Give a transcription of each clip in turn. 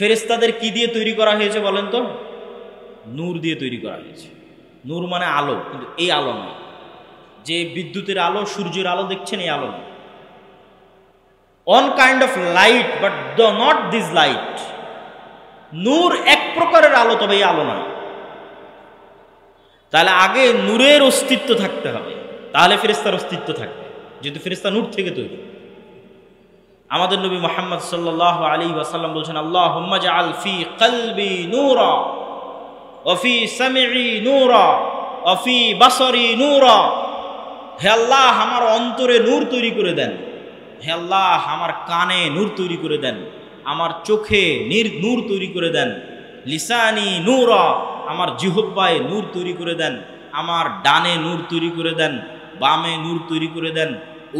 ফেরেশতাদের কি দিয়ে তৈরি করা হয়েছে বলেন তো? নূর দিয়ে তৈরি করা হয়েছে। নূর মানে আলো, কিন্তু এই আলো নয় যে বিদ্যুতের আলো, সূর্যের আলো দেখছেন, এই আলো নয়। One kind of light, but not this light. নূর এক প্রকারের আলো, তবে এই আলো নয়। তাহলে আগে নূরের অস্তিত্ব থাকতে হবে, তাহলে ফেরেশতার অস্তিত্ব থাকবে, যেহেতু ফেরেশতা নূর থেকে তৈরি। আমাদের নবী মুহাম্মদ সাল্লাল্লাহু আলাইহি ওয়াসাল্লাম বলছেন, আল্লাহুম্মা জাআল ফি কলবি নূরা ওয়া ফি সামঈ নূরা ওয়া ফি বাসরি নূরা। হে আল্লাহ, আমার অন্তরে নূর তৈরি করে দেন। হে আল্লাহ, আমার কানে নূর তৈরি করে দেন, আমার চোখে নূর তৈরি করে দেন। লিসানি নূরা, আমার জিহ্বায় নূর তৈরি করে দেন। আমার ডানে নূর তৈরি করে দেন, বামে নূর তৈরি করে দেন,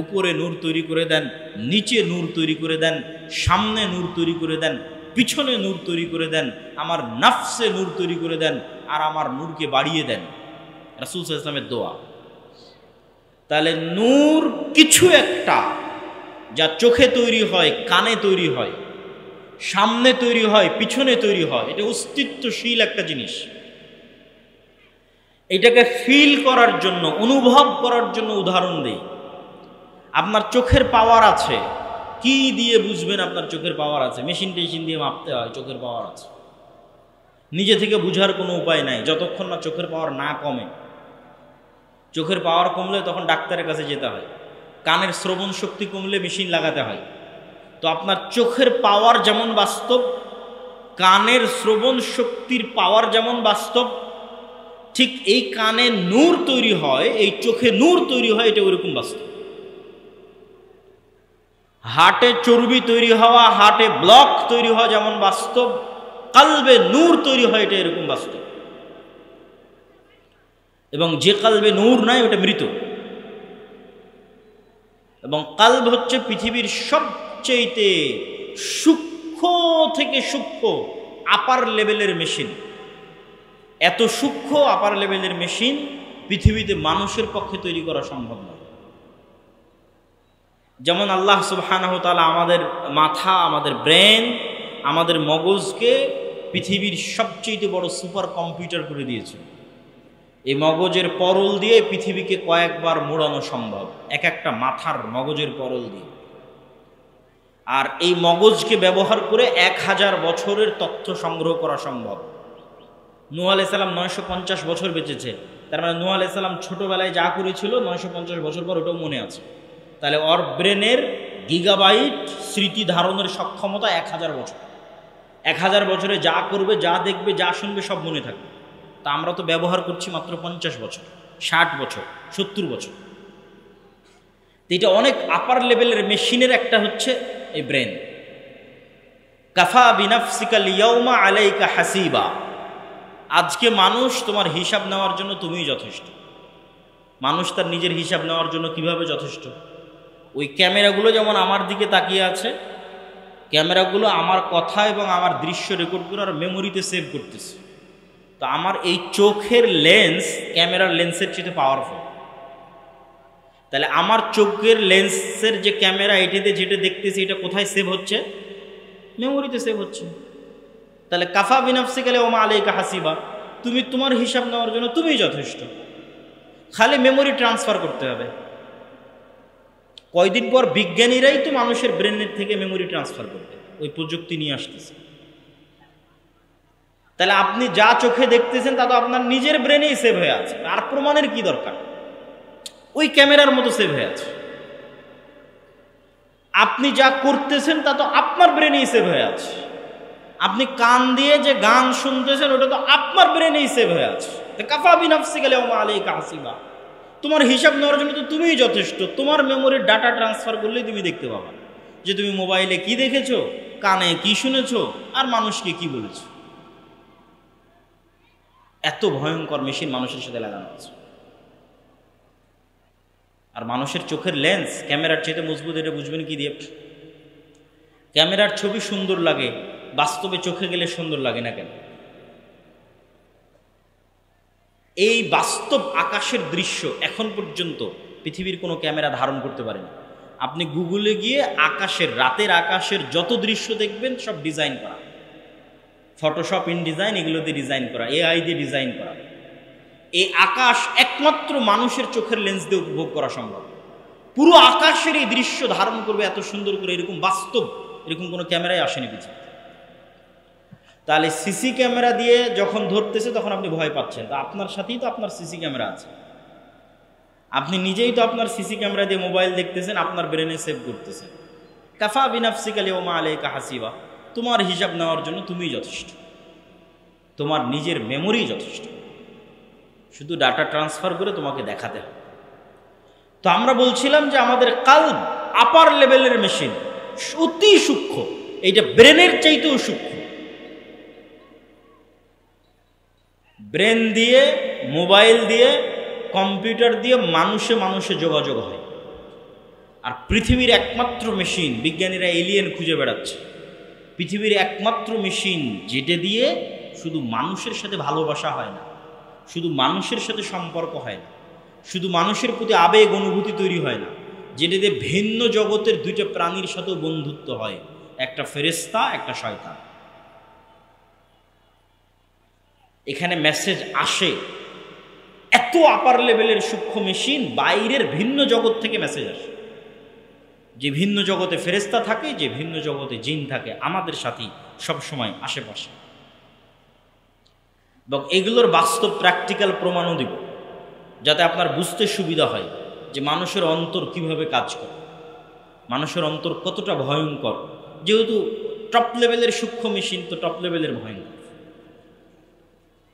উপরে নূর তৈরি করে দেন, নিচে নূর তৈরি করে দেন, সামনে নূর তৈরি করে দেন, পিছনে নূর তৈরি করে দেন, আমার নফসে নূর তৈরি করে দেন, আর আমার নূরকে বাড়িয়ে দেন। রাসূল সাল্লাল্লাহু আলাইহি ওয়াসাল্লামের দোয়া। তাহলে নূর কিছু একটা যা চোখে তৈরি হয়, কানে তৈরি হয়, সামনে তৈরি হয়, পিছনে তৈরি হয়। এটা অস্তিত্বশীল একটা জিনিস। এটাকে ফিল করার জন্য, অনুভব করার জন্য উদাহরণ দেই। আপনার চোখের পাওয়ার আছে, কি দিয়ে বুঝবেন আপনার চোখের পাওয়ার আছে? মেশিন টেশিন দিয়ে মাপতে হয় চোখের পাওয়ার আছে। নিজে থেকে বুঝার কোনো উপায় নাই যতক্ষণ না চোখের পাওয়ার না কমে। চোখের পাওয়ার কমলে তখন ডাক্তারের কাছে যেতে হয়। কানের শ্রবণ শক্তি কমলে মেশিন লাগাতে হয়। তো আপনার চোখের পাওয়ার যেমন বাস্তব, কানের শ্রবণ শক্তির পাওয়ার যেমন বাস্তব, ঠিক এই কানে নূর তৈরি হয়, এই চোখে নূর তৈরি হয়, এটা ওইরকম বাস্তব। হার্টে চর্বি তৈরি হওয়া, হার্টে ব্লক তৈরি হওয়া যেমন বাস্তব, কালবে নূর তৈরি হয়, এটা এরকম বাস্তব। এবং যে কালবে নূর নাই, ওটা মৃত। এবং কালব হচ্ছে পৃথিবীর সবচেয়ে সূক্ষ্ম থেকে সূক্ষ্ম আপার লেভেলের মেশিন। এত সূক্ষ্ম আপার লেভেলের মেশিন পৃথিবীতে মানুষের পক্ষে তৈরি করা সম্ভব নয়। যেমন আল্লাহ সুবহানাহু ওয়া তাআলা আমাদের মাথা, আমাদের ব্রেন, আমাদের মগজকে পৃথিবীর সবচেয়ে বড় সুপার কম্পিউটার করে দিয়েছে। এই মগজের পরল দিয়ে পৃথিবীকে কয়েকবার মোড়ানো সম্ভব, এক একটা মাথার মগজের পরল দিয়ে। আর এই মগজকে ব্যবহার করে 1000 বছরের তথ্য সংগ্রহ করা সম্ভব। নূহ আলাইহিস সালাম 950 বছর বেঁচেছে, তার মানে নূহ আলাইহিস সালাম ছোটবেলায় যা করেছিল 950 বছর পর ওটাও মনে আছে। তাহলে ওর ব্রেনের গিগাবাইট স্মৃতি ধারণের সক্ষমতা 1000 বছর। 1000 বছরে যা করবে, যা দেখবে, যা শুনবে, সব মনে থাকবে। তা আমরা তো ব্যবহার করছি মাত্র 50 বছর, 60 বছর, 70 বছর। তো এটা অনেক আপার লেভেলের মেশিনের একটা হচ্ছে এই ব্রেন। কাফা বিনাফসিকা লিয়াউমা আলাইকা হাসিবা। আজকে মানুষ তোমার হিসাব নেওয়ার জন্য তুমিই যথেষ্ট। মানুষ তার নিজের হিসাব নেওয়ার জন্য কিভাবে যথেষ্ট? ওই ক্যামেরাগুলো যেমন আমার দিকে তাকিয়ে আছে, ক্যামেরাগুলো আমার কথা এবং আমার দৃশ্য রেকর্ড করে আর মেমোরিতে সেভ করতেছে। তো আমার এই চোখের লেন্স ক্যামেরার লেন্সের চেয়ে পাওয়ারফুল। তাহলে আমার চোখের লেন্সের যে ক্যামেরা, এটাতে যেটা দেখতেছি, এটা কোথায় সেভ হচ্ছে? মেমোরিতে সেভ হচ্ছে। তাহলে কাফা বিনাফসিকা লিয়াউমা আলাইকা হাসিবা, তুমি তোমার হিসাব নেওয়ার জন্য তুমিই যথেষ্ট। খালি মেমোরি ট্রান্সফার করতে হবে। কয়দিন পর বিজ্ঞানীরাই তো মানুষের ব্রেনের থেকে মেমোরি ট্রান্সফার করবে, ওই প্রযুক্তি নিয়ে আসতেছে। তাহলে আপনি যা চোখে দেখতেছেন তা তো আপনার নিজের ব্রেনেই সেভ হয়ে আছে, আর প্রমাণের কি দরকার? ওই ক্যামেরার মতো সেভ হয়ে আছে। আপনি যা করতেছেন তা তো আপনার ব্রেনেই সেভ হয়ে আছে। আপনি কান দিয়ে যে গান শুনতেছেন, ওটা তো আপনার ব্রেনেই সেভ হয়ে আছে। কাফা বিনাফসিকা লিয়াউমা আলাইকা হাসিবা, তোমার হিসাব নেওয়ার জন্য তো তুমিই যথেষ্ট। তোমার মেমোরির ডাটা ট্রান্সফার করলেই তুমি দেখতে পাবা যে তুমি মোবাইলে কি দেখেছো, কানে কি শুনেছো, আর মানুষকে কি বলেছো। এত ভয়ঙ্কর মেশিন মানুষের সাথে লাগানো আছে। আর মানুষের চোখের লেন্স ক্যামেরার চাইতে মজবুত, এটা বুঝবেন কি দিয়ে? ক্যামেরার ছবি সুন্দর লাগে, বাস্তবে চোখে গেলে সুন্দর লাগে না কেন? এই বাস্তব আকাশের দৃশ্য এখন পর্যন্ত পৃথিবীর কোনো ক্যামেরা ধারণ করতে পারেনি। আপনি গুগলে গিয়ে আকাশের, রাতের আকাশের যত দৃশ্য দেখবেন সব ডিজাইন করা। ফটোশপ, ইনডিজাইন এগুলো দিয়ে ডিজাইন করা, এআই দিয়ে ডিজাইন করা। এই আকাশ একমাত্র মানুষের চোখের লেন্স দিয়ে উপভোগ করা সম্ভব। পুরো আকাশের এই দৃশ্য ধারণ করবে এত সুন্দর করে, এরকম বাস্তব এরকম কোনো ক্যামেরায় আসেনি পৃথিবীতে। তাহলে সিসি ক্যামেরা দিয়ে যখন ধরতেছে তখন আপনি ভয় পাচ্ছেন, তো আপনার সাথেই তো আপনার সিসি ক্যামেরা আছে, আপনি নিজেই তো আপনার সিসি ক্যামেরা দিয়ে মোবাইল দেখতেছেন, আপনার ব্রেনে সেভ করতেছেন। কাফা বিনাফসিকা লিয়াউমা আলাইকা হাসিবা, তোমার হিসাব নেওয়ার জন্য তুমিই যথেষ্ট, তোমার নিজের মেমোরি যথেষ্ট, শুধু ডাটা ট্রান্সফার করে তোমাকে দেখাতে হবে। তো আমরা বলছিলাম যে আমাদের কাল্ব আপার লেভেলের মেশিন, অতি সূক্ষ্ম, এইটা ব্রেনের চাইতেও সূক্ষ্ম। ব্রেন দিয়ে, মোবাইল দিয়ে, কম্পিউটার দিয়ে মানুষে মানুষে যোগাযোগ হয়। আর পৃথিবীর একমাত্র মেশিন, বিজ্ঞানীরা এলিয়েন খুঁজে বেড়াচ্ছে, পৃথিবীর একমাত্র মেশিন যেটা দিয়ে শুধু মানুষের সাথে ভালোবাসা হয় না, শুধু মানুষের সাথে সম্পর্ক হয় না, শুধু মানুষের প্রতি আবেগ অনুভূতি তৈরি হয় না, যেটা দিয়ে ভিন্ন জগতের দুইটা প্রাণীর সাথেও বন্ধুত্ব হয়, একটা ফেরেশতা, একটা শয়তান। এখানে মেসেজ আসে, এত আপার লেভেলের সূক্ষ্ম মেশিন, বাইরের ভিন্ন জগৎ থেকে মেসেজ আসে। যে ভিন্ন জগতে ফেরেশতা থাকে, যে ভিন্ন জগতে জিন থাকে, আমাদের সাথেই সবসময় আশেপাশে। এবং এগুলোর বাস্তব প্র্যাকটিক্যাল প্রমাণও দিব, যাতে আপনার বুঝতে সুবিধা হয় যে মানুষের অন্তর কিভাবে কাজ করে, মানুষের অন্তর কতটা ভয়ঙ্কর। যেহেতু টপ লেভেলের সূক্ষ্ম মেশিন, তো টপ লেভেলের ভয়ঙ্কর।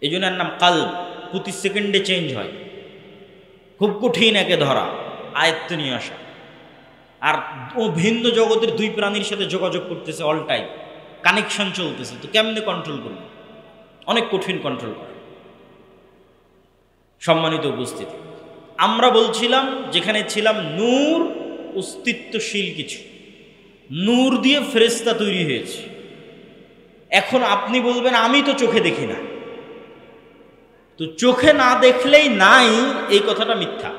এই জন্য এর নাম কাল্ব। প্রতি সেকেন্ডে চেঞ্জ হয়, খুব কঠিন একে ধরা, আয়ত্ত নিয়ে আসা। আর ও ভিন্ন জগতের দুই প্রাণীর সাথে যোগাযোগ করতেছে, অল টাইম কানেকশন চলতেছে, তো কেমনে কন্ট্রোল করবে? অনেক কঠিন কন্ট্রোল করে। সম্মানিত উপস্থিতি, আমরা বলছিলাম যেখানে ছিলাম নূর অস্তিত্বশীল কিছু, নূর দিয়ে ফেরেশতা তৈরি হয়েছে। এখন আপনি বলবেন আমি তো চোখে দেখি না, তো চোখে না দেখলেই নাই, এই কথাটা মিথ্যা।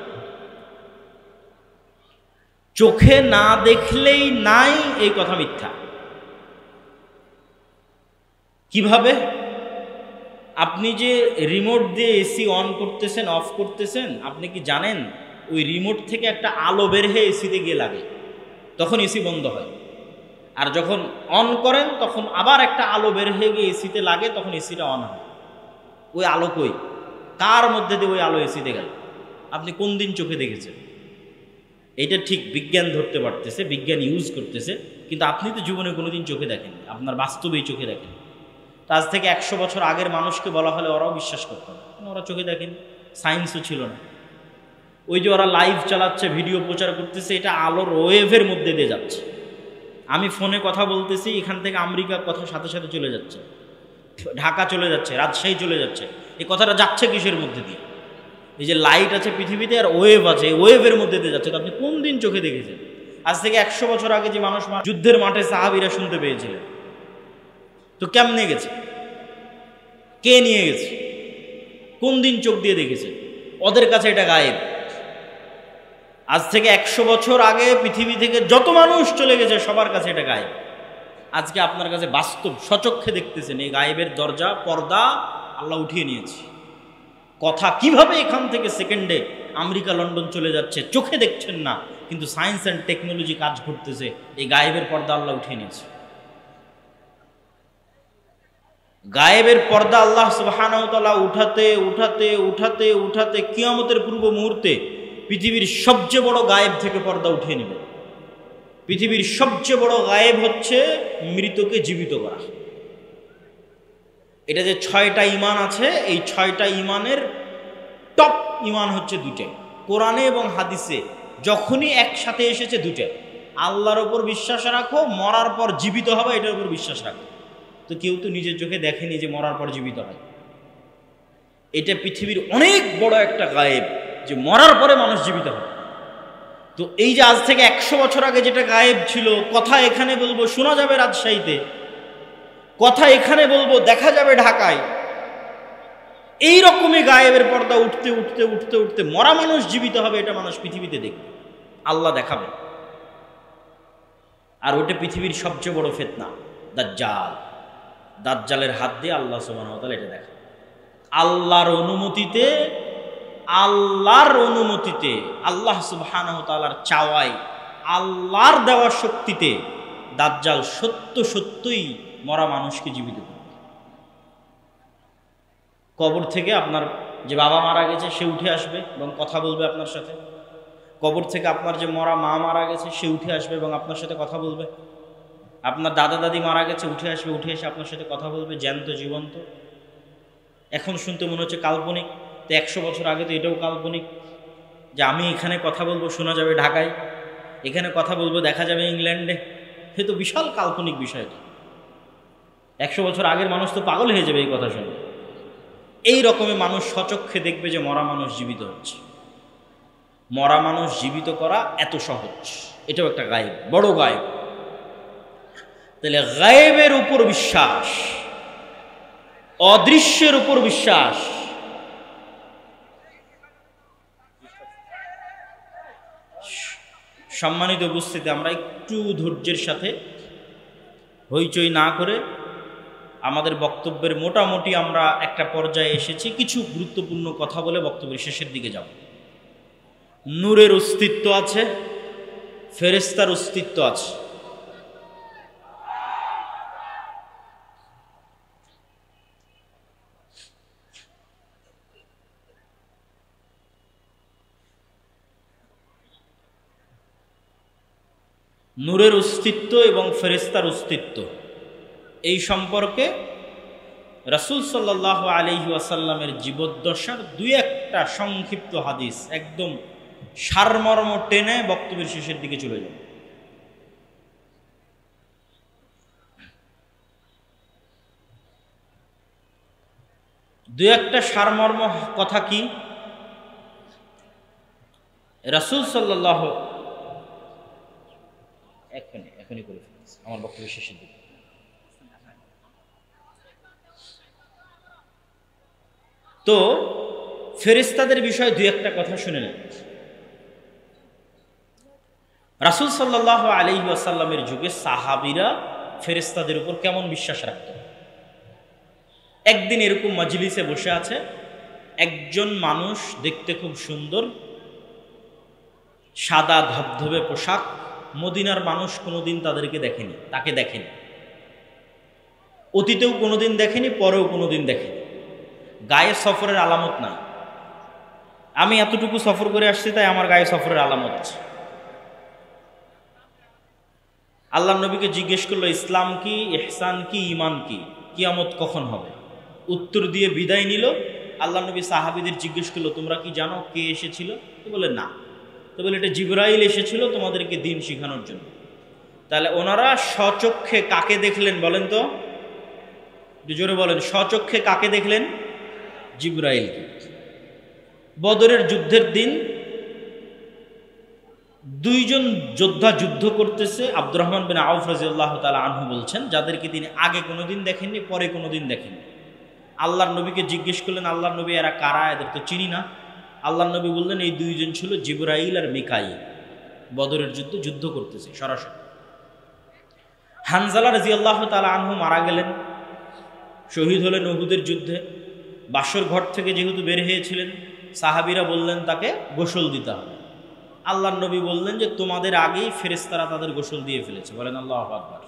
চোখে না দেখলেই নাই এই কথা মিথ্যা। কিভাবে? আপনি যে রিমোট দিয়ে এসি অন করতেছেন, অফ করতেছেন, আপনি কি জানেন ওই রিমোট থেকে একটা আলো বের হয়ে এসিতে গিয়ে লাগে, তখন এসি বন্ধ হয়। আর যখন অন করেন তখন আবার একটা আলো বের হয়ে গিয়ে এসিতে লাগে, তখন এসিটা অন হয়। ওই আলো কই? কার মধ্যে দিয়ে ওই আলো এসিতে গেল? আপনি কোন দিন চোখে দেখেছেন? এইটা ঠিক বিজ্ঞান ধরতে পারতেছে, বিজ্ঞান ইউজ করতেছে, কিন্তু আপনি তো জীবনে কোনোদিন চোখে দেখেন, আপনার বাস্তবেই চোখে দেখেন। তো আজ থেকে 100 বছর আগের মানুষকে বলা হলে ওরাও বিশ্বাস করতো না, ওরা চোখে দেখেন, সায়েন্সও ছিল না। ওই যে ওরা লাইভ চালাচ্ছে, ভিডিও প্রচার করতেছে, এটা আলোর ওয়েভের মধ্যে দিয়ে যাচ্ছে। আমি ফোনে কথা বলতেছি, এখান থেকে আমেরিকার কথা সাথে সাথে চলে যাচ্ছে, ঢাকা চলে যাচ্ছে, রাজশাহী চলে যাচ্ছে। এই কথাটা যাচ্ছে কিসের মধ্যে দিয়ে? এই যে লাইট আছে পৃথিবীতে আর ওয়েভ আছে, এই ওয়েভের মধ্যে দিয়ে যাচ্ছে। তো আপনি কোন দিন চোখে দেখেছেন? আজ থেকে 100 বছর আগে যে মানুষ যুদ্ধের মাঠে সাহাবীরা শুনতে পেয়েছিলেন, তো কেমনে গেছে? কে নিয়ে গেছে? কোন দিন চোখ দিয়ে দেখেছে? ওদের কাছে এটা গায়েব। আজ থেকে 100 বছর আগে পৃথিবী থেকে যত মানুষ চলে গেছে, সবার কাছে এটা গায়েব। আজকে আপনার কাছে বাস্তব সচক্ষে দেখতেছেন, এই গায়েবের দরজা, পর্দা আল্লাহ উঠিয়ে নিয়েছে। কথা কিভাবে এখান থেকে সেকেন্ডে আমেরিকা, লন্ডন চলে যাচ্ছে, চোখে দেখছেন না, কিন্তু সায়েন্স অ্যান্ড টেকনোলজি কাজ করতেছে, এই গায়েবের পর্দা আল্লাহ উঠিয়ে নিয়েছে। গায়েবের পর্দা আল্লাহ সুবহানাহু ওয়া তাআলা উঠাতে উঠাতে উঠাতে উঠাতে কিয়ামতের পূর্ব মুহূর্তে পৃথিবীর সবচেয়ে বড় গায়েব থেকে পর্দা উঠিয়ে নেবে। পৃথিবীর সবচেয়ে বড় গায়েব হচ্ছে মৃতকে জীবিত করা। এটা যে 6টা ঈমান আছে, এই 6টা ঈমানের টপ ঈমান হচ্ছে দুইটাই। কোরআনে এবং হাদিসে যখনই একসাথে এসেছে দুইটাই। আল্লাহর ওপর বিশ্বাস রাখো, মরার পর জীবিত হবে, এটার উপর বিশ্বাস রাখো। তো কেউ তো নিজের চোখে দেখেনি যে মরার পর জীবিত হয়। এটা পৃথিবীর অনেক বড় একটা গায়েব, যে মরার পরে মানুষ জীবিত হয়। তো এই যে আজ থেকে 100 বছর আগে যেটা গায়েব ছিল, কথা এখানে বলবো শোনা যাবে রাজশাহীতে, কথা এখানে বলবো দেখা যাবে ঢাকায়, এই রকমই গায়েবের পর্দা উঠতে উঠতে উঠতে উঠতে মরা মানুষ জীবিত হবে, এটা মানুষ পৃথিবীতে দেখবে, আল্লাহ দেখাবে। আর ওটা পৃথিবীর সবচেয়ে বড় ফিতনা, দাজ্জাল। দাজ্জালের হাত দিয়ে আল্লাহ সুবহানাহু ওয়া তাআলা এটা দেখেন। আল্লাহর অনুমতিতে, আল্লাহ সুবহানাহু ওয়া তাআলার চাওয়ায়, আল্লাহর দেওয়ার শক্তিতে দাজ্জাল সত্যই মরা মানুষকে জীবিত করবে। কবর থেকে আপনার যে বাবা মারা গেছে সে উঠে আসবে এবং কথা বলবে আপনার সাথে। কবর থেকে আপনার যে মরা মা মারা গেছে সে উঠে আসবে এবং আপনার সাথে কথা বলবে। আপনার দাদা দাদি মারা গেছে, উঠে এসে আপনার সাথে কথা বলবে, জ্যান্ত জীবন্ত। এখন শুনতে মনে হচ্ছে কাল্পনিক, তো 100 বছর আগে তো এটাও কাল্পনিক যে আমি এখানে কথা বলবো, শোনা যাবে ঢাকায়, এখানে কথা বলবো দেখা যাবে ইংল্যান্ডে। এ তো বিশাল কাল্পনিক বিষয়টা। 100 বছর আগের মানুষ তো পাগল হয়ে যাবে এই কথা শুনে। এই রকমের মানুষ স্বচক্ষে দেখবে যে মরা মানুষ জীবিত হচ্ছে। মরা মানুষ জীবিত করা এত সহজ, এটাও একটা গায়েব, বড় গায়েব। তাহলে গায়েবের উপর বিশ্বাস, অদৃশ্যের উপর বিশ্বাস, সম্মানিত উপস্থিতি, আমরা একটু ধৈর্যের সাথে হইচই না করে আমাদের বক্তব্যের মোটামুটি আমরা একটা পর্যায়ে এসেছি। কিছু গুরুত্বপূর্ণ কথা বলে বক্তব্যের শেষের দিকে যাব। নূরের অস্তিত্ব আছে, ফেরেশতার অস্তিত্ব আছে। নূরের অস্তিত্ব এবং ফেরেশতার অস্তিত্ব, এই সম্পর্কে রাসূল সাল্লাল্লাহু আলাইহি ওয়াসাল্লামের জীবদ্দশার 2-1টা সংক্ষিপ্ত হাদিস একদম সারমর্ম টেনে বক্তব্যের শেষের দিকে চলে যাব। দুই একটা সারমর্ম কথা কি? রাসূল সাল্লাল্লাহু এখনই করে ফেলেছি আমার বক্তব্যের শেষের দিকে। তো ফেরেশতাদের বিষয়ে দুই একটা কথা শুনে নেন। রাসূল সাল্লাল্লাহু আলাইহি ওয়াসাল্লামের যুগে সাহাবীরা ফেরেশতাদের উপর কেমন বিশ্বাস রাখত? একদিন এরকম মজলিসে বসে আছে একজন মানুষ, দেখতে খুব সুন্দর, সাদা ধবধবে পোশাক। মদিনার মানুষ কোনোদিন তাকে দেখেনি, অতীতেও কোনোদিন দেখেনি, পরেও কোনোদিন দেখেনি। গায়ে সফরের আলামত নাই। আমি এতটুকু সফর করে আসছি তাই আমার গায়ে সফরের আলামত আছে। আল্লাহ নবীকে জিজ্ঞেস করলো ইসলাম কি, ইহসান কি, ঈমান কি, কিয়ামত কখন হবে? উত্তর দিয়ে বিদায় নিল। আল্লাহ নবী সাহাবীদের জিজ্ঞেস করলো তোমরা কি জানো কে এসেছিল? তো বলে না। তো বলে এটা জিবরাইল এসেছিল তোমাদেরকে দিন শেখানোর জন্য। তাহলে ওনারা স্বচক্ষে কাকে দেখলেন বলেন তো? জোরে বলেন, স্বচক্ষে কাকে দেখলেন? জিবরাইলকে। বদরের যুদ্ধের দিন দুইজন যোদ্ধা যুদ্ধ করতেছে। আব্দুর রহমান বিন আউফ রাদিয়াল্লাহু তাআলা আনহু বলছেন, যাদেরকে তিনি আগে কোনোদিন দেখেননি, পরে কোনোদিন দেখেননি। আল্লাহর নবীকে জিজ্ঞেস করলেন, আল্লাহর নবী এরা কারা? এদের তো চিনি না। আল্লাহর নবী বললেন এই দুইজন ছিল জিবরাইল আর মিকাইল। বদরের যুদ্ধ করতেছে সরাসরি। হানজালা রাদিয়াল্লাহু তাআলা আনহু মারা গেলেন, শহীদ হলেন উহুদের যুদ্ধে। বাসর ঘর থেকে যেহেতু বের হয়েছিলেন, সাহাবীরা বললেন তাকে গোসল দিতে হবে। আল্লাহর নবী বললেন যে তোমাদের আগেই ফেরেশতারা তাদের গোসল দিয়ে ফেলেছে। বলেন আল্লাহু আকবার।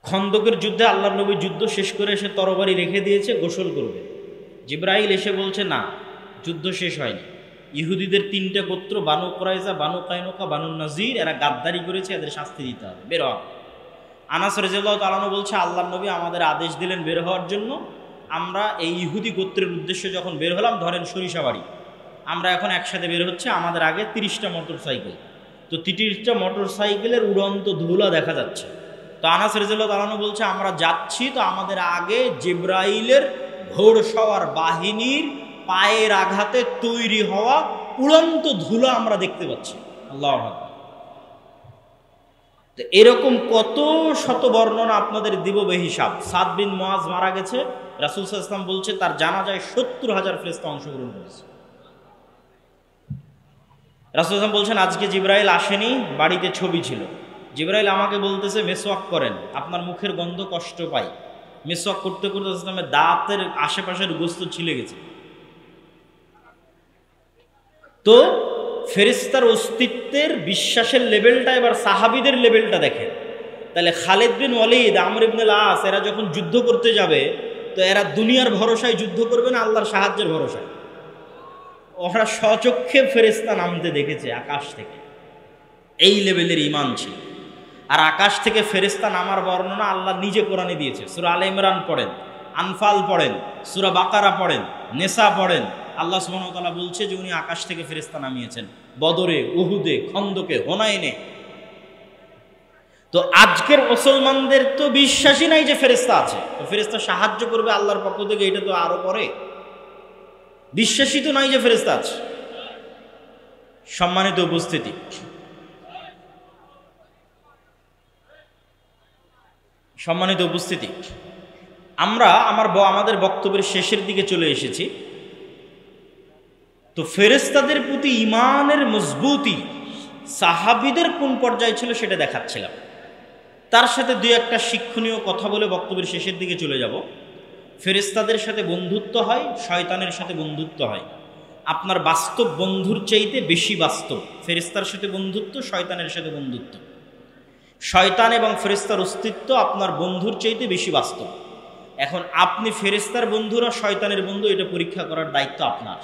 খন্দকের যুদ্ধে আল্লাহর নবী যুদ্ধ শেষ করে এসে তরবারি রেখে দিয়েছে, গোসল করবে। জিবরাইল এসে বলছে না, যুদ্ধ শেষ হয়নি। ইহুদিদের 3টে গোত্র, বানু কুরাইজা, বানু কায়নুকা, বানু নাজির, এরা গাদ্দারি করেছে, এদের শাস্তি দিতে হবে, বের হও। আনাস রাদিয়াল্লাহু তাআলা আনহু বলছে আল্লাহর নবী আমাদের আদেশ দিলেন বের হওয়ার জন্য। আমরা এই ইহুদি গোত্রের উদ্দেশ্যে যখন বের হলাম, ধরেন সরিষাবাড়ি, আমরা এখন একসাথে বের হচ্ছে, আমাদের আগে 30টা মোটর সাইকেল। তো 30টা মোটর সাইকেলের উড়ন্ত ধুলা দেখা যাচ্ছে। তো আনাস রাদিয়াল্লাহু তাআলা আনহু বলছে আমরা যাচ্ছি, তো আমাদের আগে জিবরাইলের ঘোড়সওয়ার বাহিনীর পায়ের আঘাতে তৈরি হওয়া উড়ন্ত ধুলা আমরা দেখতে পাচ্ছি। আল্লাহু আকবার। তো এরকম কত শত বর্ণনা আপনাদের দিব বেহিসাব। সাদ বিন মুআজ মারা গেছে, রাসূল সাল্লাল্লাহু আলাইহি ওয়াসাল্লাম বলছে তার জানাজায় 70,000 ফেরেশতা অংশগ্রহণ করেছে। রাসূল সাল্লাল্লাহু আলাইহি ওয়াসাল্লাম বলছেন আজকে জিবরাইল আসেনি, বাড়িতে ছবি ছিল। জিবরাইল আমাকে বলতেছে মেসওয়াক করেন, আপনার মুখের গন্ধ কষ্ট পাই। মেসওয়াক করতে করতে দাঁতের আশেপাশের গোস্ত ছিলে গেছে। তো ফেরেশতার অস্তিত্বের বিশ্বাসের লেভেলটা এবার সাহাবীদের লেভেলটা দেখেন। তাহলে খালিদ বিন ওয়ালিদ, আমর ইবনে আস এরা যখন যুদ্ধ করতে যাবে, তো এরা দুনিয়ার ভরসায় যুদ্ধ করবে না আল্লাহর সাহায্যের ভরসায়? ওরা স্বচক্ষে ফেরেশতা নামতে দেখেছে আকাশ থেকে। এই লেভেলের ঈমান ছিল। আর আকাশ থেকে ফেরেশতা নামার বর্ণনা আল্লাহ নিজে কোরআনে দিয়েছে। সূরা আলে ইমরান পড়েন, আনফাল পড়েন, সূরা বাকারা পড়েন, নেসা পড়েন। আল্লাহ সুবহানাহু ওয়া তাআলা বলছে যে উনি আকাশ থেকে ফেরেশতা নামিয়েছেন বদরে, উহুদে, খন্দকে, হুনাইনে। তো আজকের মুসলমানদের তো বিশ্বাসই নাই যে ফেরেশতা আছে। তো ফেরেশতা সাহায্য করবে আল্লাহর পক্ষ থেকে, এটা তো আরো পরে। বিশ্বাসই তো নাই যে ফেরেশতা আছে। সম্মানিত উপস্থিতি, আমরা আমাদের বক্তব্যের শেষের দিকে চলে এসেছি। তো ফেরেশতাদের প্রতি ঈমানের মজবুতি সাহাবীদের কোন পর্যায়ে ছিল সেটা দেখাচ্ছিলাম। তার সাথে দুই একটা শিক্ষণীয় কথা বলে বক্তব্যের শেষের দিকে চলে যাব। ফেরেশতাদের সাথে বন্ধুত্ব হয়, শয়তানের সাথে বন্ধুত্ব হয়। আপনার বাস্তব বন্ধুর চাইতে বেশি বাস্তব ফেরেশতার সাথে বন্ধুত্ব, শয়তানের সাথে বন্ধুত্ব। শয়তান এবং ফেরেশতার অস্তিত্ব আপনার বন্ধুর চাইতে বেশি বাস্তব। এখন আপনি ফেরেশতার বন্ধু না শয়তানের বন্ধু, এটা পরীক্ষা করার দায়িত্ব আপনার।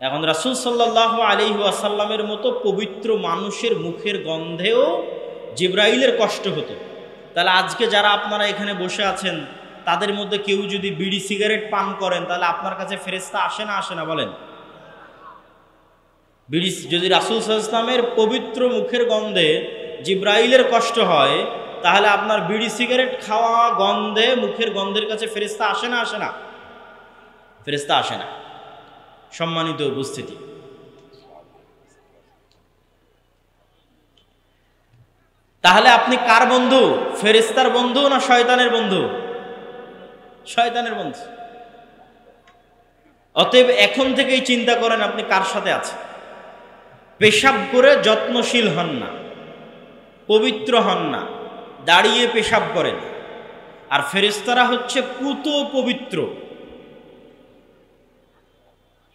এখন রাসূল সাল্লাল্লাহু আলাইহি ওয়াসাল্লামের মতো পবিত্র মানুষের মুখের গন্ধেও জিবরাইলের কষ্ট হতো। তাহলে আজকে যারা আপনারা এখানে বসে আছেন তাদের মধ্যে কেউ যদি বিড়ি সিগারেট পান করেন, তাহলে আপনার কাছে ফেরেশতা আসে না আসে না বলেন? বিড়ি যদি রাসূল সাল্লাল্লাহু আলাইহি ওয়াসাল্লামের পবিত্র মুখের গন্ধে জিবরাইলের কষ্ট হয়, তাহলে আপনার বিড়ি সিগারেট খাওয়া গন্ধে, মুখের গন্ধের কাছে ফেরেশতা আসে না আসে না? ফেরেশতা আসে না। সম্মানিত উপস্থিতি, তাহলে আপনি কার বন্ধু? ফেরেশতার বন্ধু না শয়তানের বন্ধু? শয়তানের বন্ধু। অতএব এখন থেকেই চিন্তা করেন আপনি কার সাথে আছেন। পেশাব করে যত্নশীল হন না, পবিত্র হন না, দাঁড়িয়ে পেশাব করেন। আর ফেরেশতারা হচ্ছে পুত পবিত্র।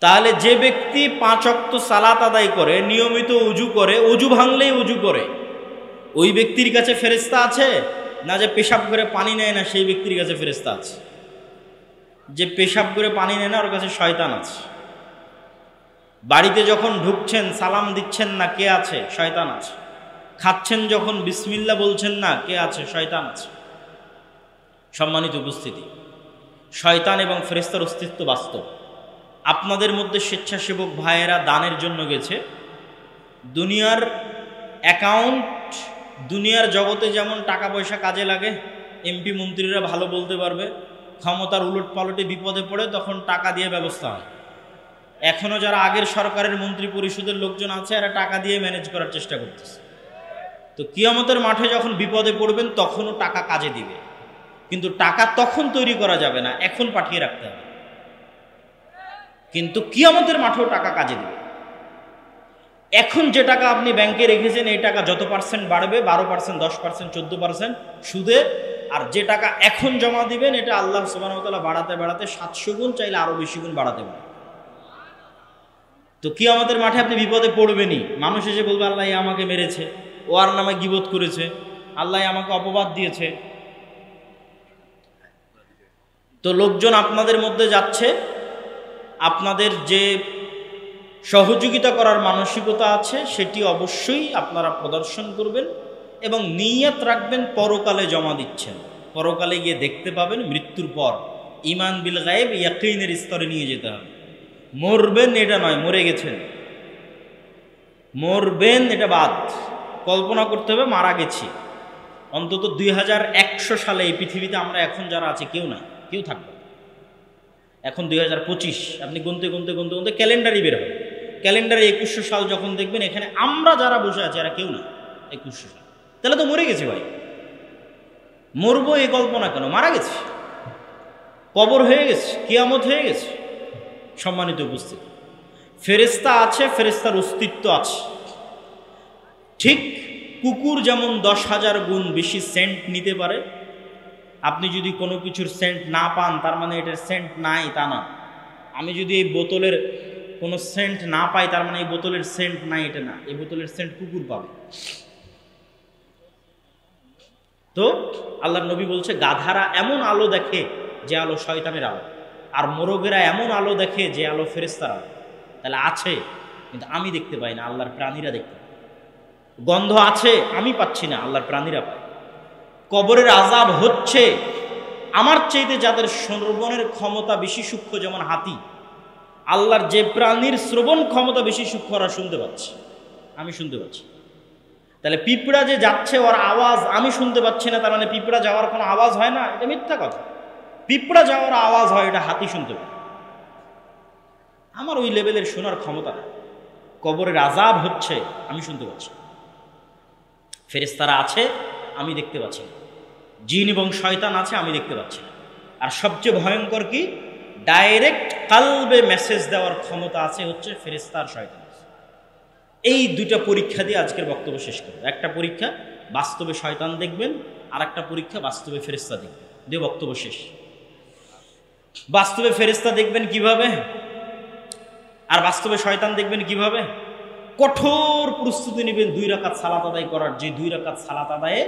তাহলে যে ব্যক্তি 5 ওয়াক্ত সালাত আদায় করে, নিয়মিত উজু করে, উজু ভাঙলেই উজু করে, ওই ব্যক্তির কাছে ফেরেশতা আছে? না যে পেশাব করে পানি নেয় না সেই ব্যক্তির কাছে ফেরেশতা আছে? যে পেশাব করে পানি নেয় না ওর কাছে শয়তান আছে। বাড়িতে যখন ঢুকছেন সালাম দিচ্ছেন না, কে আছে? শয়তান আছে। খাচ্ছেন যখন বিসমিল্লাহ বলছেন না, কে আছে? শয়তান আছে। সম্মানিত উপস্থিতি, শয়তান এবং ফেরেশতার অস্তিত্ব বাস্তব। আপনাদের মধ্যে স্বেচ্ছাসেবক ভাইয়েরা দানের জন্য গেছে। দুনিয়ার অ্যাকাউন্ট, দুনিয়ার জগতে যেমন টাকা পয়সা কাজে লাগে, এমপি মন্ত্রীরা ভালো বলতে পারবে, ক্ষমতার উলট পালটে বিপদে পড়ে তখন টাকা দিয়ে ব্যবস্থা হয়। এখনো যারা আগের সরকারের মন্ত্রী পরিষদের লোকজন আছে এরা টাকা দিয়ে ম্যানেজ করার চেষ্টা করতেছে। তো কিয়ামতের মাঠে যখন বিপদে পড়বেন তখনও টাকা কাজে দিবে, কিন্তু টাকা তখন তৈরি করা যাবে না, এখন পাঠিয়ে রাখতে হবে। কিন্তু কিয়ামতের মাঠেও টাকা কাজে দিবে। এখন যে টাকা আপনি ব্যাংকে রেখেছেন এই টাকা যত পার্সেন্ট বাড়বে, 12%, 10%, 14% সুদে, আর যে টাকা এখন জমা দিবেন এটা আল্লাহ সুবহানাহু ওয়া তাআলা বাড়াতে বাড়াতে 700 গুণ, চাইলে আরো বেশি গুণ বাড়াতে পারে। তো কিয়ামতের মাঠে আপনি বিপদে পড়বেনই। মানুষ এসে বলবে আল্লাহ আমাকে মেরেছে, ও আর নামে গীবত করেছে, আল্লাহ আমাকে অপবাদ দিয়েছে। তো লোকজন আপনাদের মধ্যে যাচ্ছে, আপনাদের যে সহযোগিতা করার মানসিকতা আছে সেটি অবশ্যই আপনারা প্রদর্শন করবেন এবং নিয়ত রাখবেন পরকালে জমা দিচ্ছেন। পরকালে গিয়ে দেখতে পাবেন মৃত্যুর পর। ঈমান বিল গায়ব ইয়াকিনের স্তরে নিয়ে যেতে হবে। মরবেন এটা নয়, মরে গেছেন। মরবেন এটা বাদ, কল্পনা করতে হবে মারা গেছি। অন্তত 2100 সালে এই পৃথিবীতে আমরা এখন যারা আছি কেউ নাই, কেউ থাকবে। এখন 2025, আপনি গুনতে গুনতে গুনতে গুনতে ক্যালেন্ডারই বের হবে। ক্যালেন্ডারে 2100 সাল যখন দেখবেন এখানে আমরা যারা বসে আছি এরা কেউ না। 2100 সাল, তাহলে তো মরে গেছি ভাই। মরবো এই কল্পনা কেন? মারা গেছি, কবর হয়ে গেছে, কিয়ামত হয়ে গেছে। সম্মানিত উপস্থিতি, ফেরেশতা আছে, ফেরেশতার অস্তিত্ব আছে। ঠিক কুকুর যেমন 10,000 গুণ বেশি সেন্ট নিতে পারে, আপনি যদি কোনো কিছুর সেন্ট না পান তার মানে এটার সেন্ট নাই তা না। আমি যদি এই বোতলের কোনো সেন্ট না পাই তার মানে এই বোতলের সেন্ট নাই এটা না, এই বোতলের সেন্ট কুকুর পাবে। তো আল্লাহর নবী বলছে গাধারা এমন আলো দেখে যে আলো শয়তানের আলো, আর মোরগেরা এমন আলো দেখে যে আলো ফেরেশতার আলো। তাহলে আছে, কিন্তু আমি দেখতে পাই না, আল্লাহর প্রাণীরা দেখতে পায়। গন্ধ আছে, আমি পাচ্ছি না, আল্লাহর প্রাণীরা পায়। কবরের আযাব হচ্ছে, আমার চাইতে যাদের শ্রবণের ক্ষমতা বেশি সূক্ষ্ম, যেমন হাতি, আল্লাহর যে প্রাণীর শ্রবণ ক্ষমতা বেশি সূক্ষ্ম ওরা শুনতে পাচ্ছে, আমি শুনতে পাচ্ছি। তাহলে পিঁপড়া যে যাচ্ছে ওর আওয়াজ আমি শুনতে পাচ্ছি না, তার মানে পিঁপড়া যাওয়ার কোনো আওয়াজ হয় না? এটা মিথ্যা কথা। পিঁপড়া যাওয়ার আওয়াজ হয়, এটা হাতি শুনতে পায়। আমার ওই লেভেলের শোনার ক্ষমতা নেই। কবরের আযাব হচ্ছে, আমি শুনতে পাচ্ছি। ফেরেশতারা আছে, আমি দেখতে পাচ্ছি না। জিন এবং শয়তান আছে, আমি দেখতে পাচ্ছি না। আর সবচেয়ে ভয়ঙ্কর কি, ডাইরেক্ট কালবে মেসেজ দেওয়ার ক্ষমতা আছে হচ্ছে ফেরেশতার শয়তান। এই দুইটা পরীক্ষা দিয়ে আজকের বক্তব্য শেষ করব। একটা পরীক্ষা বাস্তবে শয়তান দেখবেন, আর একটা পরীক্ষা বাস্তবে ফেরেশতা দেখবেন, দিয়ে বক্তব্য শেষ। বাস্তবে ফেরেশতা দেখবেন কিভাবে, আর বাস্তবে শয়তান দেখবেন কিভাবে? কঠোর প্রস্তুতি নেবেন 2 রাকাত সালাত আদায় করার, যে 2 রাকাত সালাত আদায়ে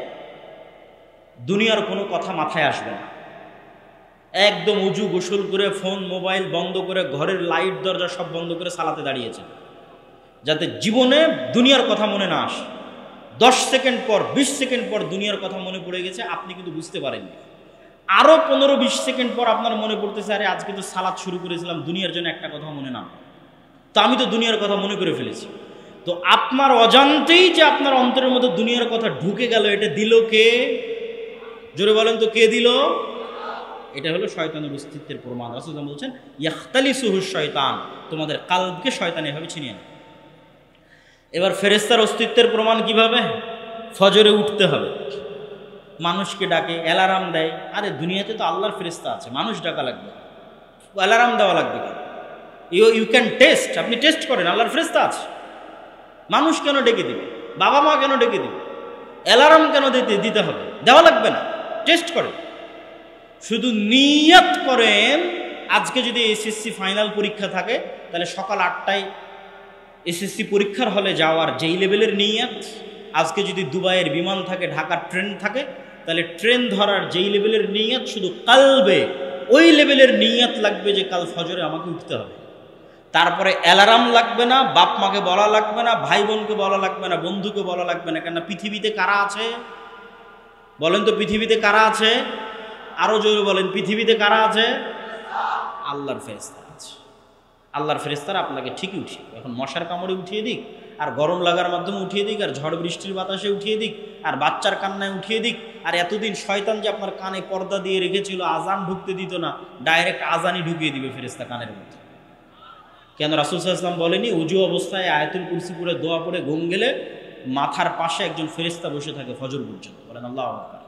দুনিয়ার কোনো কথা মাথায় আসবে না। একদম উজু গোসল করে ফোন মোবাইল বন্ধ করে ঘরের লাইট দরজা সব বন্ধ করে সালাতে দাঁড়িয়েছেন, যাতে জীবনে দুনিয়ার কথা মনে না আসে। 10 সেকেন্ড পর 20 সেকেন্ড পর দুনিয়ার কথা মনে পড়ে গেছে, আপনি কিন্তু বুঝতে পারেননি। আরো 15-20 সেকেন্ড পর আপনার মনে পড়তেছে, আরে আজকে তো সালাত শুরু করেছিলাম, দুনিয়ার জন্য একটা কথা মনে না, তো আমি তো দুনিয়ার কথা মনে করে ফেলেছি। তো আপনার অজান্তেই যে আপনার অন্তরের মধ্যে দুনিয়ার কথা ঢুকে গেল, এটা দিল কে? জোরে বলেন তো, কে দিল? এটা হলো শয়তানের অস্তিত্বের প্রমাণ। রাসূল বলছেন ইয়াখতালিসুহু শয়তান, তোমাদের কালবকে শয়তান এভাবে ছিনিয়ে নেয়। এবার ফেরেশতার অস্তিত্বের প্রমাণ কিভাবে? ফজরে উঠতে হবে, মানুষকে ডাকে, অ্যালার্ম দেয়। আরে দুনিয়াতে তো আল্লাহর ফেরেশতা আছে, মানুষ ডাকা লাগবে, অ্যালার্ম দেওয়া লাগবে কেন? ইউ ক্যান টেস্ট, আপনি টেস্ট করেন, আল্লাহর ফেরেশতা আছে। মানুষ কেন ডেকে দিবে? বাবা মা কেন ডেকে দিবে? অ্যালার্ম কেন দিতে হবে? দেওয়া লাগবে না, টেস্ট করেন। শুধু নিয়ত করেন, আজকে যদি এসএসসি ফাইনাল পরীক্ষা থাকে তাহলে সকাল 8টায় এসএসসি পরীক্ষার হলে যাওয়ার যেই লেভেলের নিয়ত, আজকে যদি দুবাইয়ের বিমান থাকে, ঢাকার ট্রেন থাকে, তাহলে ট্রেন ধরার যেই লেভেলের নিয়ত, শুধু কালবে ওই লেভেলের নিয়ত লাগবে যে কাল ফজরে আমাকে উঠতে হবে। তারপরে অ্যালার্ম লাগবে না, বাপ মাকে বলা লাগবে না, ভাই বোনকে বলা লাগবে না, বন্ধুকে বলা লাগবে না। কেন? পৃথিবীতে কারা আছে বলেন তো? পৃথিবীতে কারা আছে? আরো জোরে বলেন, পৃথিবীতে কারা আছে? আল্লাহর ফেরেশতা আছে। আল্লাহর ফেরেশতারা আপনাকে ঠিকই উঠিয়ে, এখন মশার কামড়ে উঠিয়ে দিক, আর গরম লাগার মাধ্যমে উঠিয়ে দিক, আর ঝড় বৃষ্টির বাতাসে উঠিয়ে দিক, আর বাচ্চার কান্নায় উঠিয়ে দিক, আর এতদিন শয়তান যে আপনার কানে পর্দা দিয়ে রেখেছিল, আজান ঢুকতে দিত না, ডাইরেক্ট আজানই ঢুকিয়ে দিবে ফেরেশতা কানের মধ্যে। কেন? রাসূল সাল্লাল্লাহু আলাইহি ওয়াসাল্লাম বলেনি উজু অবস্থায় আয়াতুল কুরসি পড়ে দোয়া পড়ে ঘুম গেলে মাথার পাশে একজন ফেরেশতা বসে থাকে ফজর পর্যন্ত? বলেন আল্লাহু আকবার।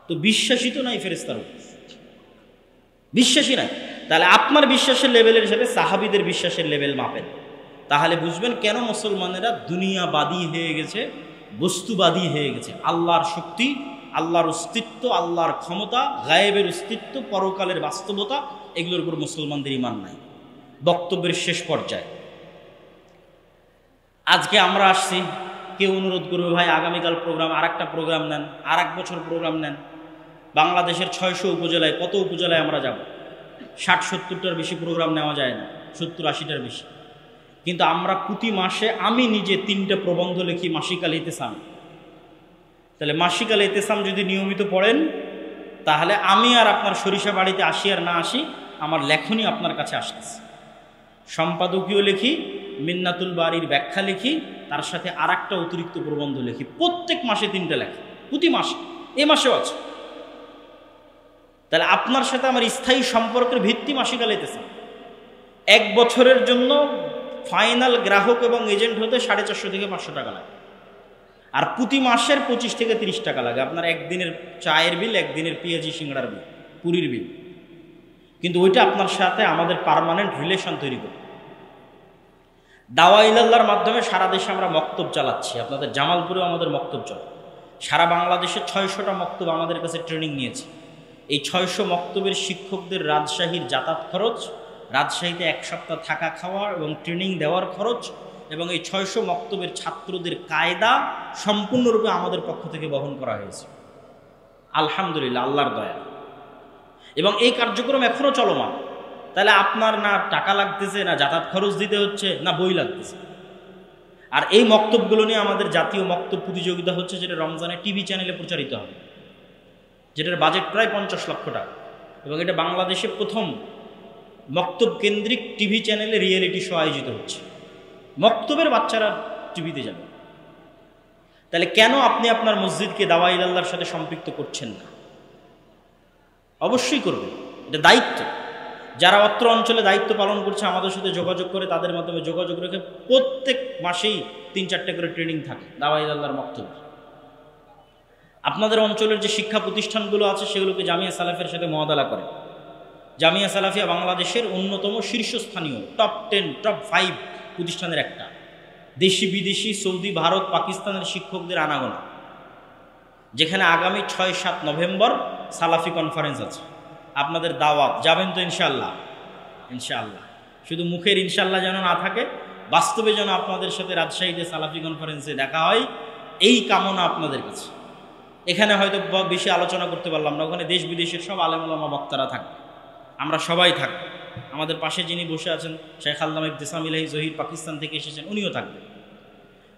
তো বিশ্বাসী তো নাই ফেরেশতার উপর, বিশ্বাসী নাই। তাহলে আপনার বিশ্বাসের লেভেলের সাথে সাহাবীদের বিশ্বাসের লেভেল মাপেন, তাহলে বুঝবেন কেন মুসলমানেরা দুনিয়াবাদী হয়ে গেছে, বস্তুবাদী হয়ে গেছে। আল্লাহর শক্তি, আল্লাহর অস্তিত্ব, আল্লাহর ক্ষমতা, গায়েবের অস্তিত্ব, পরকালের বাস্তবতা, এগুলোর উপর মুসলমানদের ঈমান নাই। বক্তব্যের শেষ পর্যায়ে আজকে আমরা আসছি, কেউ অনুরোধ করবে ভাই আগামীকাল প্রোগ্রাম, আর একটা প্রোগ্রাম নেন, আর 1 বছর প্রোগ্রাম নেন। বাংলাদেশের 600 উপজেলায়, কত উপজেলায় আমরা যাব? 60-70টার বেশি প্রোগ্রাম নেওয়া যায় না, 70-80টার বেশি। কিন্তু আমরা প্রতি মাসে, আমি নিজে 3টে প্রবন্ধ লিখি মাসিক আল ইতিসাম। তাহলে মাসিক আল ইতিসাম যদি নিয়মিত পড়েন, তাহলে আমি আর আপনার সরিষা বাড়িতে আসি আর না আসি, আমার লেখনী আপনার কাছে আসতেছে। সম্পাদকীয় লিখি, মিন্নাতুল বাড়ির ব্যাখ্যা লিখি, তার সাথে আর একটা অতিরিক্ত প্রবন্ধ লিখি। প্রত্যেক মাসে 3টে লেখা, প্রতি মাসে, এ মাসেও আছে। তাহলে আপনার সাথে আমার স্থায়ী সম্পর্কের ভিত্তি মাসিক আল ইতিসাম। 1 বছরের জন্য ফাইনাল গ্রাহক এবং এজেন্ট হতে 450 থেকে 500 টাকা লাগে, আর প্রতি মাসের 25 থেকে 30 টাকা লাগে। আপনার একদিনের চায়ের বিল, একদিনের পেঁয়াজি সিংড়ার বিল, পুরীর বিল। কিন্তু ওইটা আপনার সাথে আমাদের পার্মানেন্ট রিলেশন তৈরি করে। দাওয়া ইলাল্লাহর মাধ্যমে সারা দেশে আমরা মক্তব চালাচ্ছি। আপনাদের জামালপুরেও আমাদের মক্তব চলে। সারা বাংলাদেশে 600টা মক্তব আমাদের কাছে ট্রেনিং নিয়েছে। এই 600 মক্তবের শিক্ষকদের রাজশাহীর যাতায়াত খরচ, রাজশাহীতে 1 সপ্তাহ থাকা খাওয়া এবং ট্রেনিং দেওয়ার খরচ, এবং এই 600 মক্তবের ছাত্রদের কায়দা সম্পূর্ণরূপে আমাদের পক্ষ থেকে বহন করা হয়েছে। আলহামদুলিল্লাহ, আল্লাহর দয়া। এবং এই কার্যক্রম এখনও চলমান। তাহলে আপনার না টাকা লাগতেছে, না যাতায়াত খরচ দিতে হচ্ছে, না বই লাগতেছে। আর এই মক্তবগুলো নিয়ে আমাদের জাতীয় মক্তব প্রতিযোগিতা হচ্ছে, যেটা রমজানে টিভি চ্যানেলে প্রচারিত হবে, যেটার বাজেট প্রায় 50 লক্ষ টাকা। এবং এটা বাংলাদেশে প্রথম মক্তব কেন্দ্রিক টিভি চ্যানেলে রিয়েলিটি শো আয়োজিত হচ্ছে। মক্তবের বাচ্চারা টিভিতে যাবে। তাহলে কেন আপনি আপনার মসজিদকে দাওয়া ইলাল্লাহর সাথে সম্পৃক্ত করছেন না? অবশ্যই করবেন, এটা দায়িত্ব। যারা অত্র অঞ্চলে দায়িত্ব পালন করছে আমাদের সাথে যোগাযোগ করে, তাদের মাধ্যমে যোগাযোগ রেখে প্রত্যেক মাসেই 3-4টা করে ট্রেনিং থাকে দাওয়া ইলাল্লাহর মক্তব। আপনাদের অঞ্চলের যে শিক্ষা প্রতিষ্ঠানগুলো আছে সেগুলোকে জামিয়া সালাফের সাথে মহাদালা করে। জামিয়া সালাফিয়া বাংলাদেশের অন্যতম শীর্ষস্থানীয় টপ 10, টপ 5 প্রতিষ্ঠানের একটা। দেশি বিদেশি, সৌদি, ভারত, পাকিস্তানের শিক্ষকদের আনাগোনা, যেখানে আগামী 6-7 নভেম্বর সালাফি কনফারেন্স আছে। আপনাদের দাওয়াত, যাবেন তো ইনশাআল্লাহ? ইনশাআল্লাহ। শুধু মুখের ইনশাআল্লাহ যেন না থাকে, বাস্তবে যেন আপনাদের সাথে রাজশাহীতে সালাফি কনফারেন্সে দেখা হয়, এই কামনা আপনাদের কাছে। এখানে হয়তো বেশি আলোচনা করতে পারলাম না, ওখানে দেশ বিদেশের সব আলেম ওলামা বক্তারা থাকবে, আমরা সবাই থাকবো। আমাদের পাশে যিনি বসে আছেন শেখ আল্লামা ইবতিসাম ইলাহি জহির, পাকিস্তান থেকে এসেছেন, উনিও থাকবেন।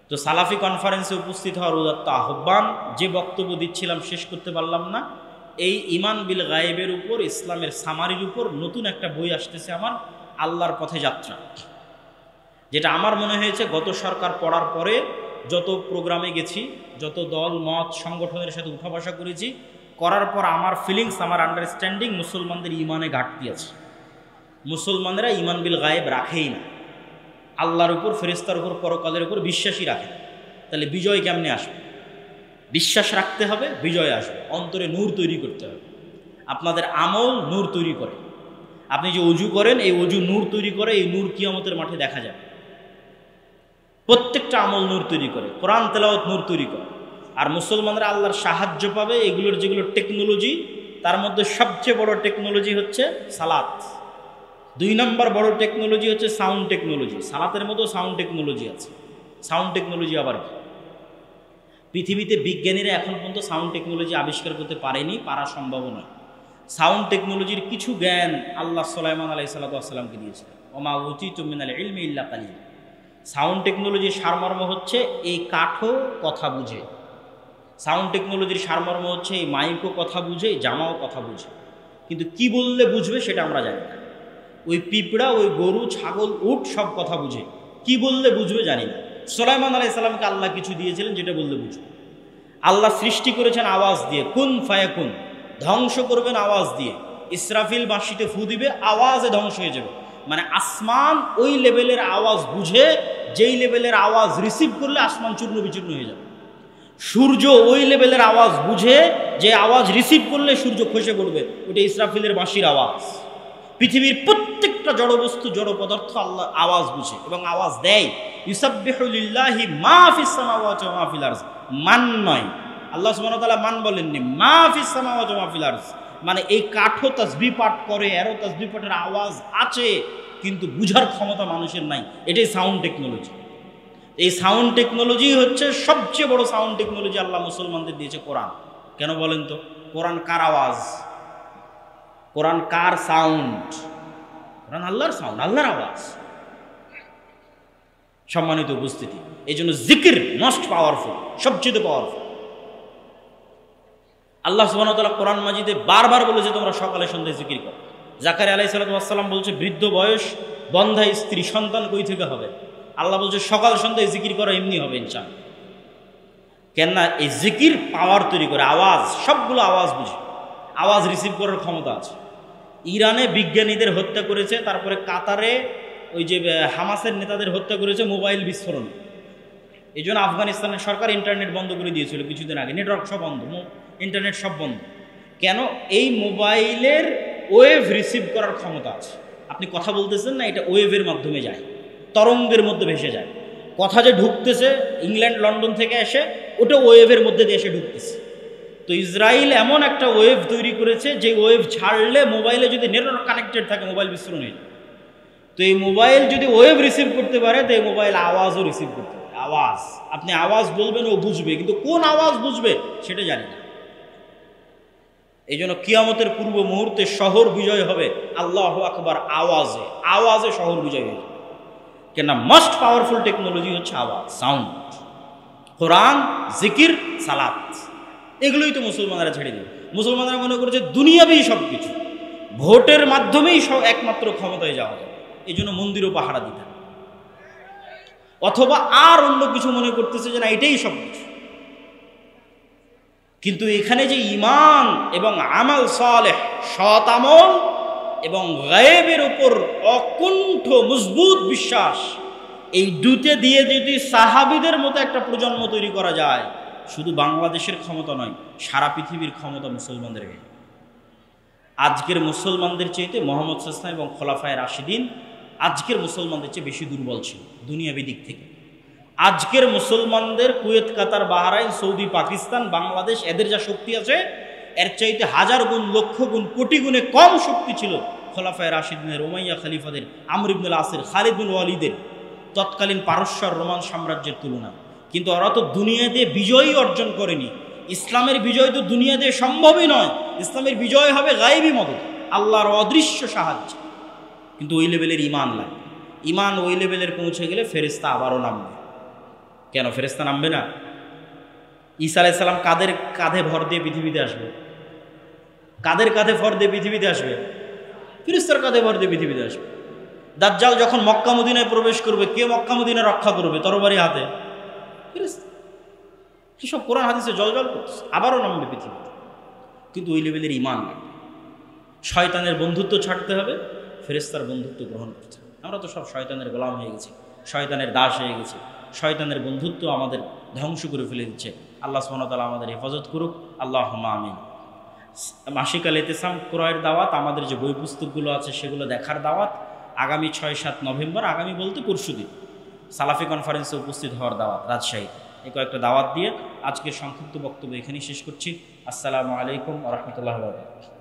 তো সালাফি কনফারেন্সে উপস্থিত হওয়ার উদাত্ত আহ্বান। যে বক্তব্য দিচ্ছিলাম শেষ করতে পারলাম না। এই ইমান বিল গায়েবের উপর, ইসলামের সামারির উপর নতুন একটা বই আসতেছে আমার, আল্লাহর পথে যাত্রা, যেটা আমার মনে হয়েছে গত সরকার পড়ার পরে যত প্রোগ্রামে গেছি, যত দল মত সংগঠনের সাথে উঠা বসা করেছি, করার পর আমার ফিলিংস, আমার আন্ডারস্ট্যান্ডিং, মুসলমানদের ইমানে ঘাটতি আছে। মুসলমানেরা ইমান বিল গায়েব রাখেই না, আল্লাহর উপর, ফেরেশতার উপর, পরকালের উপর বিশ্বাসই রাখে। তাহলে বিজয় কেমনে আসবে? বিশ্বাস রাখতে হবে, বিজয় আসবে। অন্তরে নূর তৈরি করতে হবে। আপনাদের আমল নূর তৈরি করে। আপনি যে অজু করেন, এই অজু নূর তৈরি করে, এই নূর কিয়ামতের মাঠে দেখা যাবে। প্রত্যেকটা আমল নূর তৈরি করে, কোরআন তেলাওয়াত নূর তৈরি করে। আর মুসলমানরা আল্লাহর সাহায্য পাবে এগুলোর যেগুলো টেকনোলজি, তার মধ্যে সবচেয়ে বড় টেকনোলজি হচ্ছে সালাত। 2 নম্বর বড় টেকনোলজি হচ্ছে সাউন্ড টেকনোলজি। সালাতের মতো সাউন্ড টেকনোলজি আছে। সাউন্ড টেকনোলজি আবার কি? পৃথিবীতে বিজ্ঞানীরা এখন পর্যন্ত সাউন্ড টেকনোলজি আবিষ্কার করতে পারেনি, পারা সম্ভব নয়। সাউন্ড টেকনোলজির কিছু জ্ঞান আল্লাহ সুলাইমান আলাইহিস সালামকে দিয়েছিলেন। ওমা উতীতুম মিনাল ইলমি ইল্লা কালিলা। সাউন্ড টেকনোলজির সারমর্ম হচ্ছে এই কাঠও কথা বুঝে। সাউন্ড টেকনোলজির সারমর্ম হচ্ছে এই মাইকও কথা বুঝে, এই জামাও কথা বুঝে, কিন্তু কি বললে বুঝবে সেটা আমরা জানি না। ওই পিঁপড়া, ওই গরু, ছাগল, উট সব কথা বুঝে, কি বললে বুঝবে জানি না। সুলাইমান আলাইহিস সালামকে আল্লাহ কিছু দিয়েছিলেন যেটা বললে বুঝবে। আল্লাহ সৃষ্টি করেছেন আওয়াজ দিয়ে, কুন ফায়াকুন। ধ্বংস করবেন আওয়াজ দিয়ে। ইসরাফিল বাঁশিতে ফু দিবে, আওয়াজে ধ্বংস হয়ে যাবে। মানে আসমান ওই লেভেলের আওয়াজ বুঝে, যেই লেভেলের আওয়াজ রিসিভ করলে আসমান চূর্ণ বিচূর্ণ হয়ে যাবে। সূর্য ওই লেভেলের আওয়াজ বুঝে, যে আওয়াজ রিসিভ করলে সূর্য খসে পড়বে, ওটা ইসরাফিলের বাঁশির আওয়াজ। পৃথিবীর প্রত্যেকটা জড়বস্তু, জড় পদার্থ আল্লাহ আওয়াজ বুঝে এবং আওয়াজ দেয়। ইউসাব্বিহু লিল্লাহি মা ফিস সামাওয়াতি ওয়া মা ফিল আরজ। মান নয়, আল্লাহ সুবহানাহু ওয়া তাআলা মান বলেননি, মা ফিস সামাওয়াতি ওয়া মা ফিল আরজ। মানে এই কাঠও তাসবিহ পাঠ করে, এরও তাসবিহ পাঠের আওয়াজ আছে, কিন্তু বুঝার ক্ষমতা মানুষের নাই। এটাই সাউন্ড টেকনোলজি। এই সাউন্ড টেকনোলজি হচ্ছে সবচেয়ে বড় সাউন্ড টেকনোলজি আল্লাহ মুসলমানদের দিয়েছে কোরআন। কেন বলেন তো? কোরআন কার আওয়াজ? কোরআন কার সাউন্ড? কোরআন আল্লাহর সাউন্ড, আল্লাহর আওয়াজ। সম্মানিত উপস্থিতি, এই জন্য জিকির মোস্ট পাওয়ারফুল, সবচেয়ে পাওয়ারফুল। আল্লাহ সুবহানাহু ওয়া তাআলা কোরআন মাজিদে বারবার বলেছে তোমরা সকালে সন্ধ্যায় জিকির করো। জাকারিয়া আলাইহিস সালাম বলছে বৃদ্ধ বয়স, বন্ধা স্ত্রী, সন্তান কই থেকে হবে? আল্লাহ বলছে সকাল সন্ধ্যায় জিকির করা এমনি হবে ইনশাআল্লাহ। কেননা এই জিকির পাওয়ার তৈরি করে, আওয়াজ, সবগুলো আওয়াজ বুঝে, আওয়াজ রিসিভ করার ক্ষমতা আছে। ইরানে বিজ্ঞানীদের হত্যা করেছে, তারপরে কাতারে ওই যে হামাসের নেতাদের হত্যা করেছে মোবাইল বিস্ফোরণ। এই জন্য আফগানিস্তানের সরকার ইন্টারনেট বন্ধ করে দিয়েছিল কিছুদিন আগে, নেটওয়ার্ক সব বন্ধ, ইন্টারনেট সব বন্ধ। কেন? এই মোবাইলের ওয়েভ রিসিভ করার ক্ষমতা আছে। আপনি কথা বলতেছেন না, এটা ওয়েভের মাধ্যমে যায়। তরঙ্গের মধ্যে ভেসে যায়। কথা যে ঢুকতেছে ইংল্যান্ড লন্ডন থেকে এসে, ওটা ওয়েভের মধ্যে দিয়ে এসে ঢুকতেছে। তো ইসরায়েল এমন একটা ওয়েভ তৈরি করেছে যে ওয়েভ ছাড়লে মোবাইলে যদি নেটওয়ার্ক কানেক্টেড থাকে মোবাইল বিস্ফোরণ হয়ে যায়। তো এই মোবাইল যদি ওয়েভ রিসিভ করতে পারে তো এই মোবাইল আওয়াজও রিসিভ করতে পারে। আওয়াজ আপনি আওয়াজ বলবেন ও বুঝবে, কিন্তু কোন আওয়াজ বুঝবে সেটা জানি না। এই জন্য কিয়ামতের পূর্ব মুহূর্তে শহর বিজয় হবে আল্লাহু আকবার আওয়াজে, আওয়াজে শহর বিজয় হয়ে যাবে। কেন মোস্ট পাওয়ারফুল টেকনোলজি হচ্ছে আওয়াজ, সাউন্ড। কোরআন, জিকির, সালাত, এগুলোই তো মুসলমানরা ছেড়ে দেবে। মুসলমানরা মনে করেছে দুনিয়াবেই সব কিছু, ভোটের মাধ্যমেই সব একমাত্র ক্ষমতায় যাওয়া যাবে, এই জন্য মন্দিরও পাহারা দিতে, অথবা আর অন্য কিছু মনে করতেছে যে না এটাই সব কিছু। কিন্তু এখানে যে ঈমান এবং আমাল সালেহ, সৎ আমল এবং গায়েবের উপর অকুণ্ঠ মজবুত বিশ্বাস, এই দুটো দিয়ে যদি সাহাবীদের মতো একটা প্রজন্ম তৈরি করা যায়, শুধু বাংলাদেশের ক্ষমতা নয়, সারা পৃথিবীর ক্ষমতা মুসলমানদের। আজকের মুসলমানদের চাইতে মুহাম্মদ সাল্লাল্লাহু আলাইহি ওয়াসাল্লাম এবং খোলাফায়ে রাশিদিন আজকের মুসলমানদের চেয়ে বেশি দুর্বল ছিল দুনিয়াবী দিক থেকে। আজকের মুসলমানদের কুয়েত, কাতার, বাহরাইন, সৌদি, পাকিস্তান, বাংলাদেশ, এদের যা শক্তি আছে এর চাইতে হাজার গুণ, লক্ষ গুণ, কোটি গুণে কম শক্তি ছিল খোলাফায়ে রাশিদিনের, উমাইয়া খলিফাদের, আমর ইবনুল আসির, খালিদ বিন ওয়ালিদের, তৎকালীন পারস্য রোমান সাম্রাজ্যের তুলনা। কিন্তু ওরা তো দুনিয়াতে বিজয়ই অর্জন করেনি। ইসলামের বিজয় তো দুনিয়াতে সম্ভবই নয়। ইসলামের বিজয় হবে গায়েবী মদদ, আল্লাহর অদৃশ্য সাহায্য। কিন্তু ওই লেভেলের ঈমান লাগে। ঈমান ওই লেভেলের পৌঁছে গেলে ফেরেশতা আবারও নামবে। কেন ফেরেশতা নামবে না? ঈসা আলাইহিস সালাম কাদের কাঁধে ভর দিয়ে পৃথিবীতে আসবে? কাদের কাঁধে ভর দিয়ে পৃথিবীতে আসবে? ফেরেশতার কাঁধে ভর দিয়ে পৃথিবীতে আসবে। দাজ্জাল যখন মক্কা মদিনায় প্রবেশ করবে, কে মক্কা মদিনা রক্ষা করবে? তরবারি হাতে ফেরেশতা। এসব কোরআন হাদিসে জলজল করতেছে, আবারও নামবে পৃথিবীতে। কিন্তু ওই লেভেলের ঈমান লাগবে। শয়তানের বন্ধুত্ব ছাড়তে হবে, ফেরেশতার বন্ধুত্ব গ্রহণ করতে হবে। আমরা তো সব শয়তানের গোলাম হয়ে গেছি, শয়তানের দাস হয়ে গেছি। শয়তানের বন্ধুত্ব আমাদের ধ্বংস করে ফেলে দিচ্ছে। আল্লাহ সুবহানাহু ওয়া তাআলা আমাদের হেফাজত করুক, আল্লাহুম্মা আমিন। মাসিক আল ইতিসাম ক্রয়ের দাওয়াত, আমাদের যে বই পুস্তকগুলো আছে সেগুলো দেখার দাওয়াত, আগামী 6-7 নভেম্বর, আগামী বলতে পরশুদিন সালাফি কনফারেন্সে উপস্থিত হওয়ার দাওয়াত রাজশাহীতে। এই কয়েকটা দাওয়াত দিয়ে আজকের সংক্ষিপ্ত বক্তব্য এখানেই শেষ করছি। আসসালামু আলাইকুম ওয়া রাহমাতুল্লাহি ওয়া বারাকাতুহু।